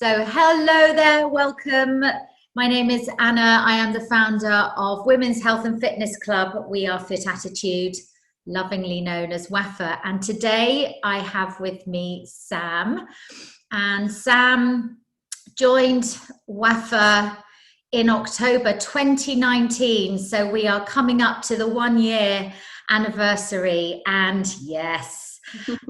So hello there, welcome. My name is Anna. I am the founder of Women's Health and Fitness Club. We are Fit Attitude, lovingly known as WAFA. And today I have with me Sam. And Sam joined WAFA in October 2019. So we are coming up to the 1 year anniversary. And yes,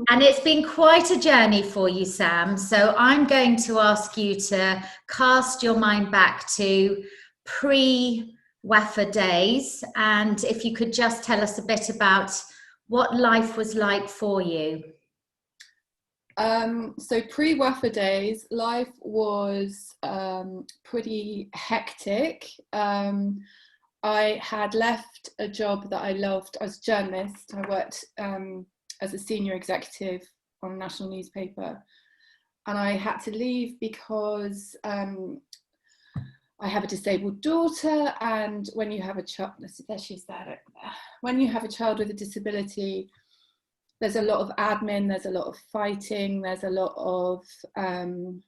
and it's been quite a journey for you, Sam. So I'm going to ask you to cast your mind back to pre-WAFA days. And if you could just tell us a bit about what life was like for you. So pre-WAFA days, life was pretty hectic. I had left a job that I loved. I was a journalist. I worked as a senior executive on a national newspaper, and I had to leave because I have a disabled daughter, and when you have a child, when you have a child with a disability, there's a lot of admin, there's a lot of fighting, there's a lot of the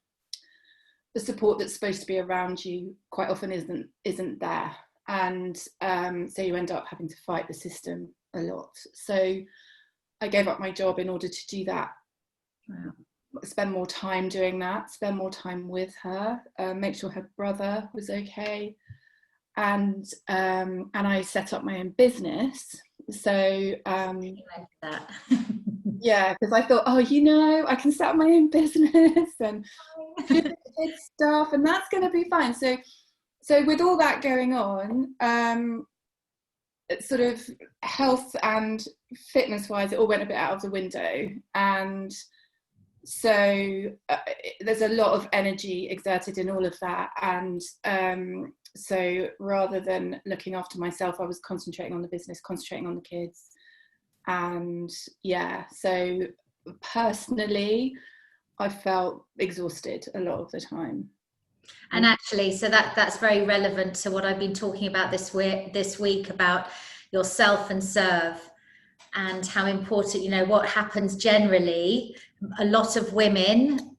support that's supposed to be around you quite often isn't there, and so you end up having to fight the system a lot. So I gave up my job in order to do that. Wow. Spend more time doing that, spend more time with her, make sure her brother was okay, and I set up my own business. So yeah, because I thought, I can set up my own business and do the kids stuff, and that's going to be fine. So with all that going on, sort of health and fitness wise, it all went a bit out of the window, and so there's a lot of energy exerted in all of that, and so rather than looking after myself, I was concentrating on the business, concentrating on the kids, and yeah, so personally I felt exhausted a lot of the time. And actually, so that's very relevant to what I've been talking about this week about your self and serve, and how important, what happens generally. A lot of women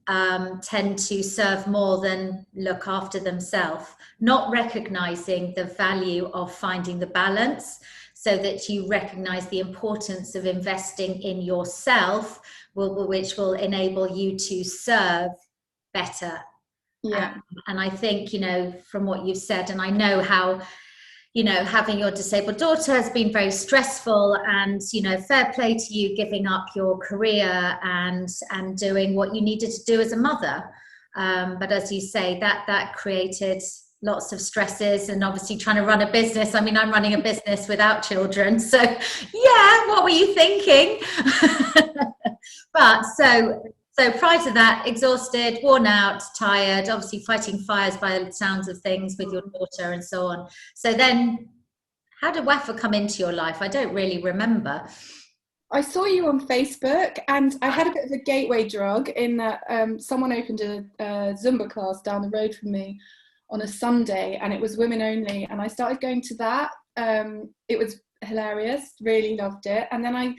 tend to serve more than look after themselves, not recognizing the value of finding the balance, so that you recognize the importance of investing in yourself, which will enable you to serve better. Yeah. And I think, from what you've said, and I know how, having your disabled daughter has been very stressful, and, fair play to you giving up your career and doing what you needed to do as a mother. But as you say, that created lots of stresses, and obviously trying to run a business. I mean, I'm running a business without children. So yeah, what were you thinking? But so prior to that, exhausted, worn out, tired, obviously fighting fires by the sounds of things with your daughter and so on. So then how did WAFA come into your life? I don't really remember. I saw you on Facebook, and I had a bit of a gateway drug in that someone opened a Zumba class down the road from me on a Sunday, and it was women only, and I started going to that. It was hilarious, really loved it. And then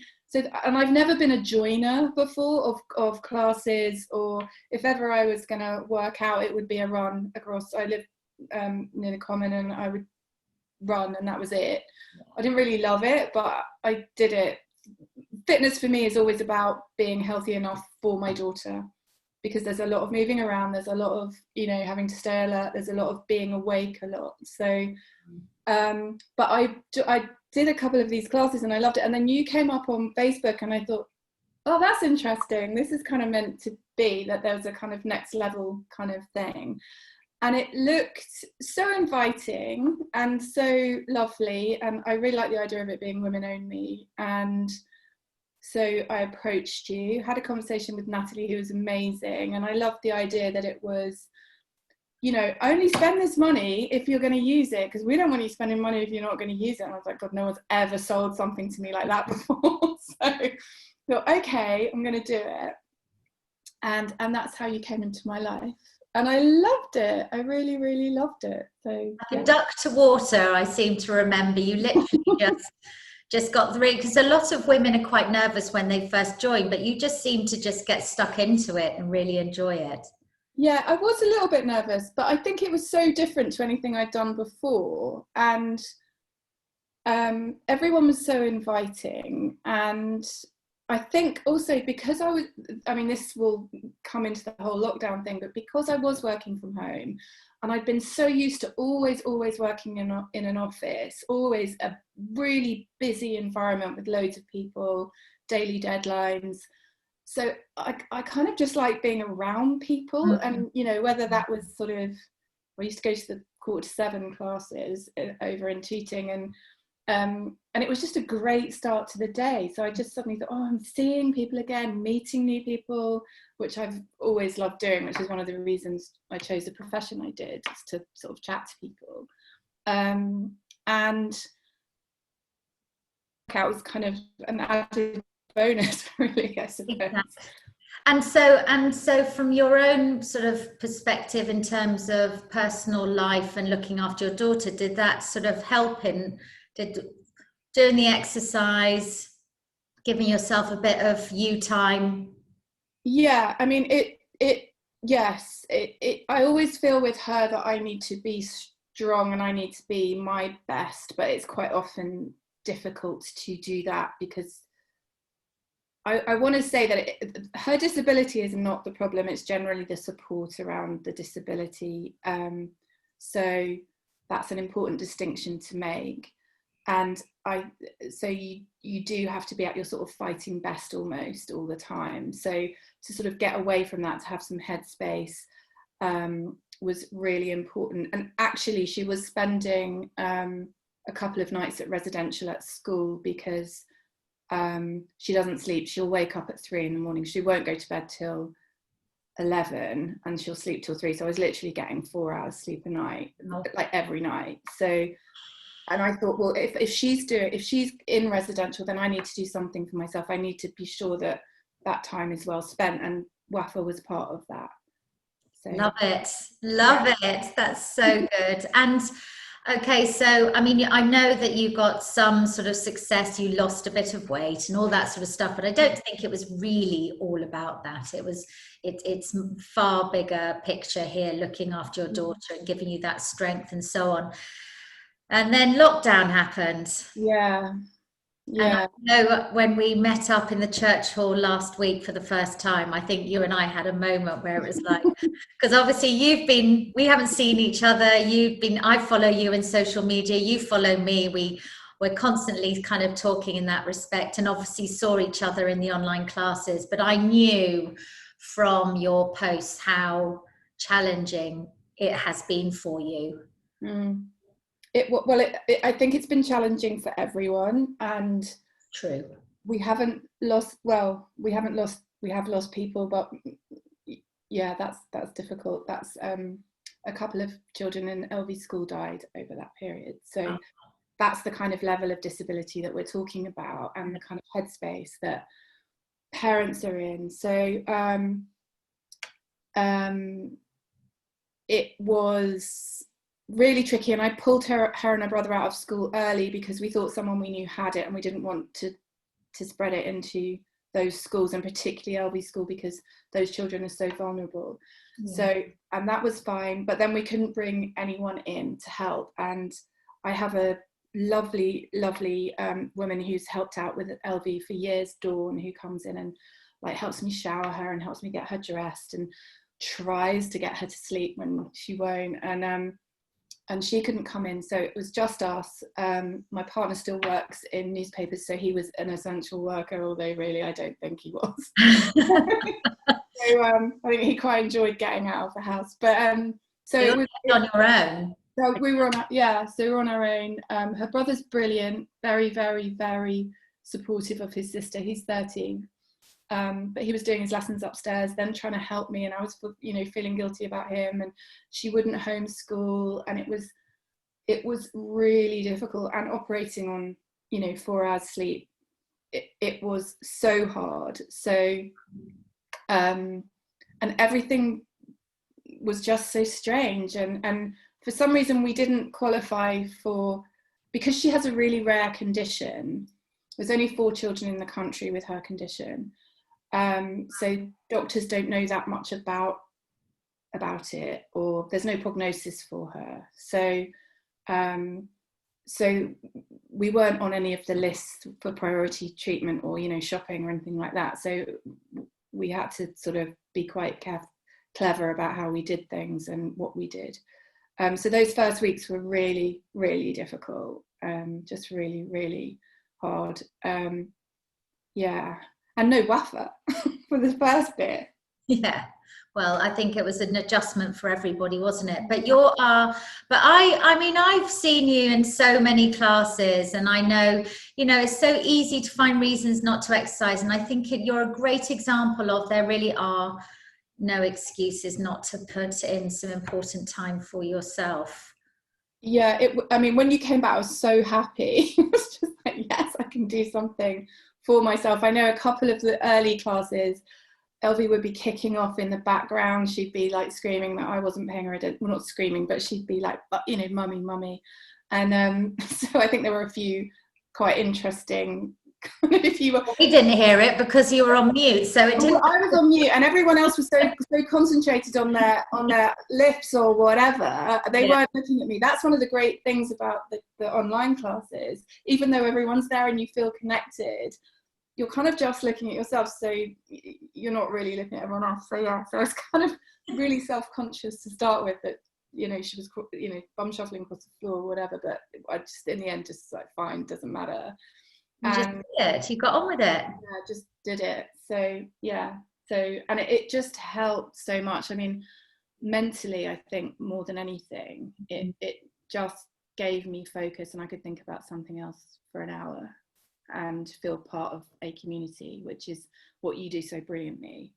and I've never been a joiner before of classes, or if ever I was going to work out, it would be a run across. I live near the Common, and I would run, and that was it. I didn't really love it, but I did it. Fitness for me is always about being healthy enough for my daughter, because there's a lot of moving around, there's a lot of, having to stay alert, there's a lot of being awake a lot. So, but I did a couple of these classes and I loved it. And then you came up on Facebook, and I thought, oh, that's interesting. This is kind of meant to be that there was a kind of next level kind of thing. And it looked so inviting and so lovely. And I really like the idea of it being women only. And so I approached you, had a conversation with Natalie, who was amazing. And I loved the idea that it was, only spend this money if you're going to use it, because we don't want you spending money if you're not going to use it. And I was like, God, no one's ever sold something to me like that before. So I thought, okay, I'm going to do it. And that's how you came into my life. And I loved it. I really, really loved it. So like a duck to water, I seem to remember. You literally just got through, because a lot of women are quite nervous when they first join, but you just seem to just get stuck into it and really enjoy it. Yeah, I was a little bit nervous, but I think it was so different to anything I'd done before. And everyone was so inviting. And I think also because I mean, this will come into the whole lockdown thing, but because I was working from home and I'd been so used to always working in an office, always a really busy environment with loads of people, daily deadlines. So I kind of just like being around people, and whether that was sort of, I used to go to the 6:45 classes over in Tooting, and it was just a great start to the day. So I just suddenly thought, oh, I'm seeing people again, meeting new people, which I've always loved doing, which is one of the reasons I chose the profession I did, is to sort of chat to people. And that was kind of an added bonus, really, I suppose. Exactly. And so from your own sort of perspective in terms of personal life and looking after your daughter, did that sort of help in doing the exercise, giving yourself a bit of you time? Yeah, I mean, yes, I always feel with her that I need to be strong and I need to be my best, but it's quite often difficult to do that because I want to say that her disability is not the problem. It's generally the support around the disability. So that's an important distinction to make. And so you do have to be at your sort of fighting best almost all the time. So to sort of get away from that, to have some headspace, was really important. And actually she was spending a couple of nights at residential at school because she doesn't sleep. She'll wake up at 3 a.m. She won't go to bed till 11 and she'll sleep till 3. So I was literally getting 4 hours sleep a night, like every night. So, and I thought, well, if she's in residential, then I need to do something for myself. I need to be sure that that time is well spent, and WAFA was part of that. So, love it. That's so good. And okay, so I mean, I know that you got some sort of success, you lost a bit of weight and all that sort of stuff, but I don't think it was really all about that. It's far bigger picture here, looking after your daughter and giving you that strength and so on. And then lockdown happened. yeah. And I know when we met up in the church hall last week for the first time, I think you and I had a moment where it was like, because obviously we haven't seen each other. I follow you in social media, you follow me. We're constantly kind of talking in that respect, and obviously saw each other in the online classes. But I knew from your posts how challenging it has been for you. I think it's been challenging for everyone, and true. We have lost people, but yeah, that's difficult. That's a couple of children in Elvy school died over that period. So that's the kind of level of disability that we're talking about, and the kind of headspace that parents are in. So it was really tricky, and I pulled her and her brother out of school early because we thought someone we knew had it, and we didn't want to spread it into those schools, and particularly Elvy school, because those children are so vulnerable. So, and that was fine, but then we couldn't bring anyone in to help. And I have a lovely woman who's helped out with Elvy for years, Dawn, who comes in and like helps me shower her and helps me get her dressed and tries to get her to sleep when she won't. And she couldn't come in, so it was just us. My partner still works in newspapers, so he was an essential worker, although really I don't think he was. So I think he quite enjoyed getting out of the house. But so it was on your own. So we were on our own. Her brother's brilliant, very, very, very supportive of his sister. He's 13. But he was doing his lessons upstairs, then trying to help me, and I was, feeling guilty about him, and she wouldn't homeschool, and it was really difficult. And operating on 4 hours sleep, it was so hard. So and everything was just so strange, and for some reason we didn't qualify because she has a really rare condition. There's only 4 children in the country with her condition. So doctors don't know that much about about it, or there's no prognosis for her. So we weren't on any of the lists for priority treatment or, you know, shopping or anything like that. So we had to sort of be quite clever about how we did things and what we did. So those first weeks were really, really difficult, just really, really hard. Yeah, and no WAFA for the first bit. Yeah, well, I think it was an adjustment for everybody, wasn't it? But I mean, I've seen you in so many classes, and I know, you know, it's so easy to find reasons not to exercise. And I think you're a great example of there really are no excuses not to put in some important time for yourself. Yeah, I mean, when you came back, I was so happy. It was just like, yes, I can do something for myself. I know a couple of the early classes, Elvy would be kicking off in the background. She'd be like screaming that I wasn't paying her attention. Well, not screaming, but she'd be like, you know, mummy, mummy. And so I think there were a few quite interesting. If you were, we didn't hear it because you were on mute, so it didn't. I was on mute, and everyone else was so concentrated on their lips or whatever. They weren't looking at me. That's one of the great things about the online classes. Even though everyone's there and you feel connected, you're kind of just looking at yourself, so you're not really looking at everyone else. So yeah, so I was kind of really self-conscious to start with, that, you know, she was, you know, bum shuffling across the floor or whatever, but I just, in the end, just like, fine, doesn't matter. You just did it. You got on with it. Yeah, just did it. So yeah, so, and it just helped so much. I mean, mentally, I think more than anything, it just gave me focus, and I could think about something else for an hour and feel part of a community, which is what you do so brilliantly.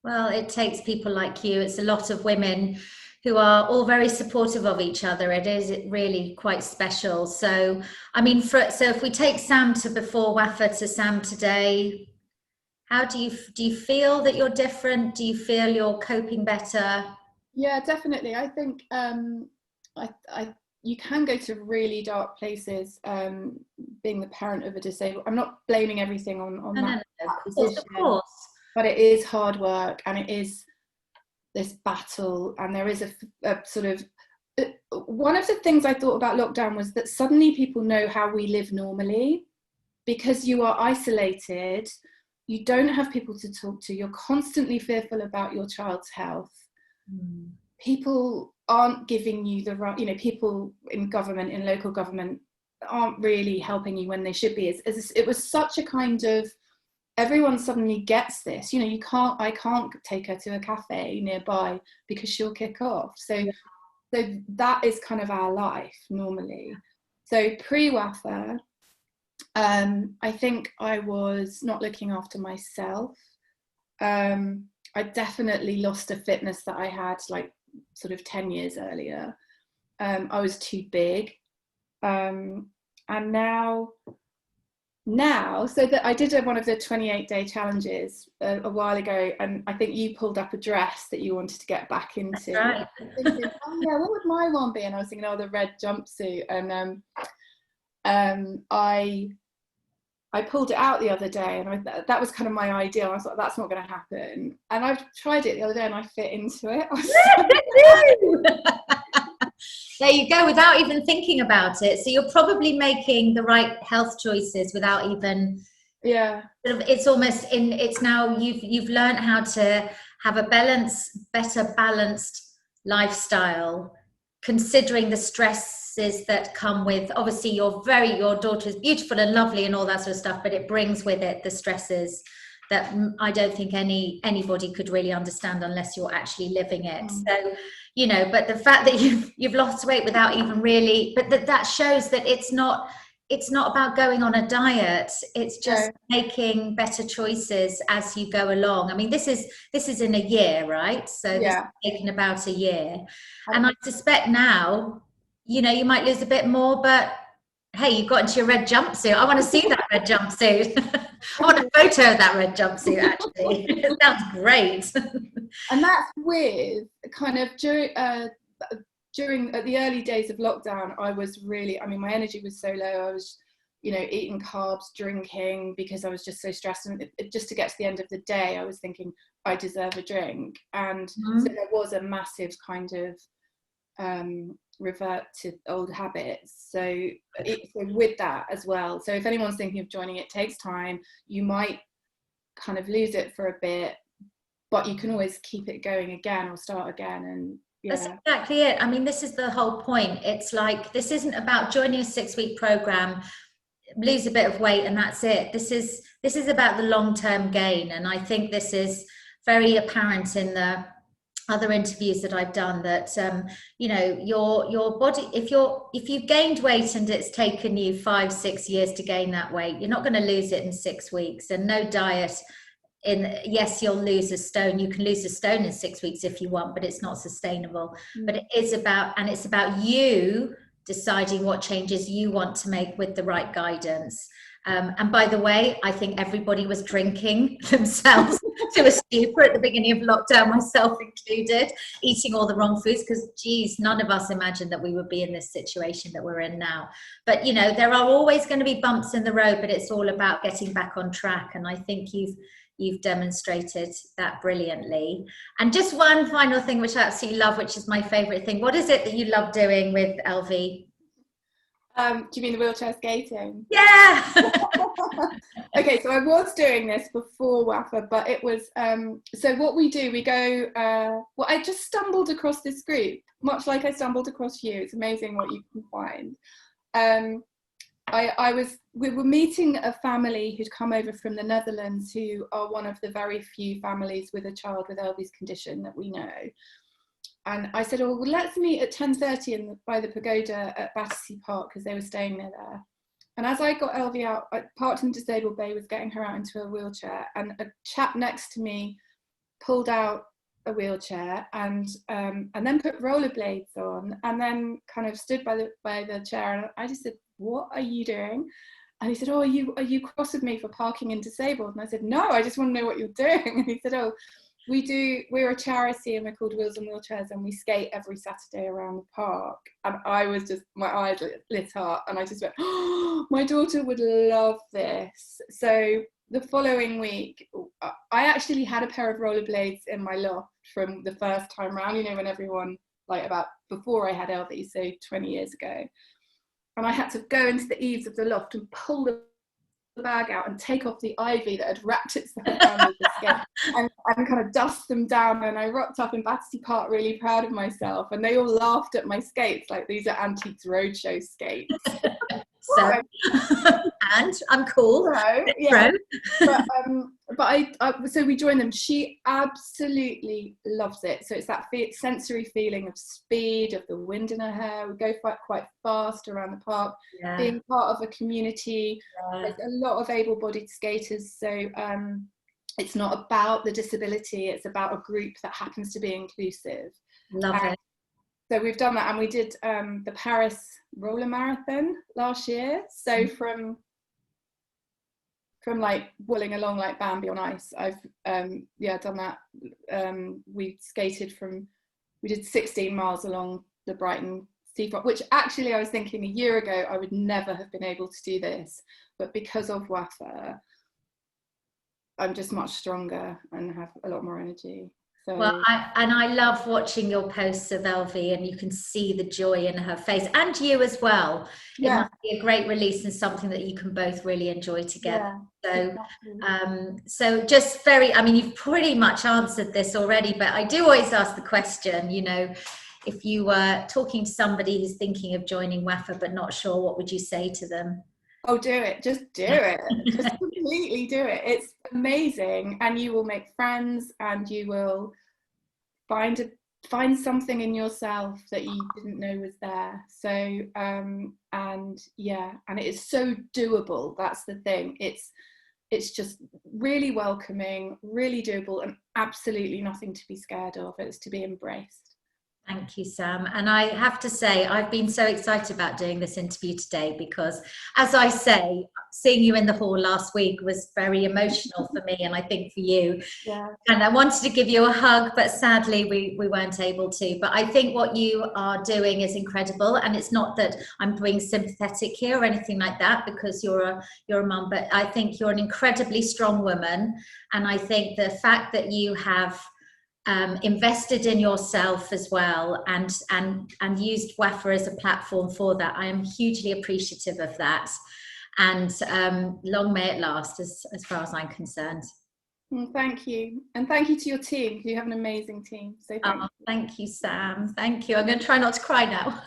Well, it takes people like you. It's a lot of women who are all very supportive of each other. It is really quite special. So, I mean, so if we take Sam to before WAFA to Sam today, how do you feel that you're different? Do you feel you're coping better? Yeah, definitely. I think you can go to really dark places, being the parent of a disabled. I'm not blaming everything on that position, of course. But it is hard work, and it is this battle, and there is a sort of, one of the things I thought about lockdown was that suddenly people know how we live normally, because you are isolated, you don't have people to talk to, you're constantly fearful about your child's health. People aren't giving you the right, you know, people in government, in local government, aren't really helping you when they should be. It was such a kind of, everyone suddenly gets this, you know, I can't take her to a cafe nearby because she'll kick off. So that is kind of our life normally. So pre-WAFA, I think I was not looking after myself. I definitely lost a fitness that I had like sort of 10 years earlier. I was too big. And now, so that I did one of the 28-day challenges a while ago, and I think you pulled up a dress that you wanted to get back into. That's right. Thinking, oh yeah, what would my one be? And I was thinking, oh, the red jumpsuit. And I pulled it out the other day, and that was kind of my ideal. I thought, that's not going to happen. And I've tried it the other day, and I fit into it. There you go, without even thinking about it. So you're probably making the right health choices without even, it's almost it's now you've learned how to have a better balanced lifestyle, considering the stresses that come with, obviously your daughter is beautiful and lovely and all that sort of stuff, but it brings with it the stresses that I don't think anybody could really understand unless you're actually living it. So, you know, but the fact that you've lost weight without even really, but that shows that it's not about going on a diet. It's just making better choices as you go along. I mean, this is in a year, right? So this is taken about a year. And I suspect now, you know, you might lose a bit more, but hey, you got into your red jumpsuit. I want to see that red jumpsuit. I want a photo of that red jumpsuit, actually. It sounds great. And that's with kind of during the early days of lockdown, I was really, I mean, my energy was so low. I was eating carbs, drinking, because I was just so stressed. And just to get to the end of the day, I was thinking, I deserve a drink. And so there was a massive kind of revert to old habits. So with that as well. So if anyone's thinking of joining, it takes time. You might kind of lose it for a bit, but you can always keep it going again or start again. And that's exactly it. I mean, this is the whole point. It's like, this isn't about joining a 6-week program, lose a bit of weight, and that's it. This is about the long-term gain. And I think this is very apparent in the other interviews that I've done, that your body, if you've gained weight and it's taken you 5-6 years to gain that weight, you're not going to lose it in 6 weeks. And no diet, yes, you'll lose a stone. You can lose a stone in 6 weeks if you want, but it's not sustainable. But it is about you deciding what changes you want to make with the right guidance. And by the way, I think everybody was drinking themselves to a stupor at the beginning of lockdown, myself included, eating all the wrong foods, because geez, none of us imagined that we would be in this situation that we're in now. But there are always going to be bumps in the road, but it's all about getting back on track. And I think you've demonstrated that brilliantly. And just one final thing, which I absolutely love, which is my favorite thing. What is it that you love doing with Elvy? Do you mean the wheelchair skating? Yeah. Okay, so I was doing this before WAFA, but it was so what we do, we go I just stumbled across this group, much like I stumbled across you. It's amazing what you can find. We were meeting a family who'd come over from the Netherlands, who are one of the very few families with a child with Elvy's condition that we know. And I said, well, let's meet at 10:30 by the pagoda at Battersea Park, because they were staying near there. And as I got Elvy out, I parked in disabled bay, was getting her out into a wheelchair, and a chap next to me pulled out a wheelchair and then put rollerblades on, and then kind of stood by the chair. And I just said, what are you doing? And he said, oh, are you cross with me for parking in disabled? And I said, no, I just want to know what you're doing. And he said, oh, we're a charity and we're called Wheels and Wheelchairs, and we skate every Saturday around the park. And I was just, my eyes lit up, and I just went, oh, my daughter would love this. So the following week, I actually had a pair of rollerblades in my loft from the first time round, when everyone, before I had Elvy, so 20 years ago. And I had to go into the eaves of the loft and pull the bag out and take off the ivy that had wrapped itself around the skate and kind of dust them down. And I rocked up in Battersea Park really proud of myself, and they all laughed at my skates, like, these are Antiques Roadshow skates. So and I'm cool. So, yeah. So we joined them. She absolutely loves it. So it's that sensory feeling of speed, of the wind in her hair. We go quite fast around the park, being part of a community. There's a lot of able-bodied skaters, so it's not about the disability, it's about a group that happens to be inclusive. Love it. So we've done that, and we did the Paris roller marathon last year. So from like wobbling along like Bambi on ice, I've done that. We did 16 miles along the Brighton seafront, which actually I was thinking a year ago I would never have been able to do this, but because of WAFA, I'm just much stronger and have a lot more energy. So. Well, I love watching your posts of Elvy, and you can see the joy in her face, and you as well. It must be a great release and something that you can both really enjoy together. So just you've pretty much answered this already, but I do always ask the question, if you were talking to somebody who's thinking of joining WAFA but not sure, what would you say to them? Oh, do it. Just do it. Just completely do it. It's amazing. And you will make friends, and you will find something in yourself that you didn't know was there. So, and it is so doable. That's the thing. It's just really welcoming, really doable, and absolutely nothing to be scared of. It's to be embraced. Thank you, Sam. And I have to say, I've been so excited about doing this interview today because, as I say, seeing you in the hall last week was very emotional for me, and I think for you. Yeah. And I wanted to give you a hug, but sadly we weren't able to. But I think what you are doing is incredible. And it's not that I'm being sympathetic here or anything like that, because you're a mum, but I think you're an incredibly strong woman. And I think the fact that you have invested in yourself as well, and used WAFA as a platform for that, I am hugely appreciative of that. And long may it last, as far as I'm concerned. Well, thank you. And thank you to your team. You have an amazing team. So thank you, Sam. Thank you. I'm going to try not to cry now.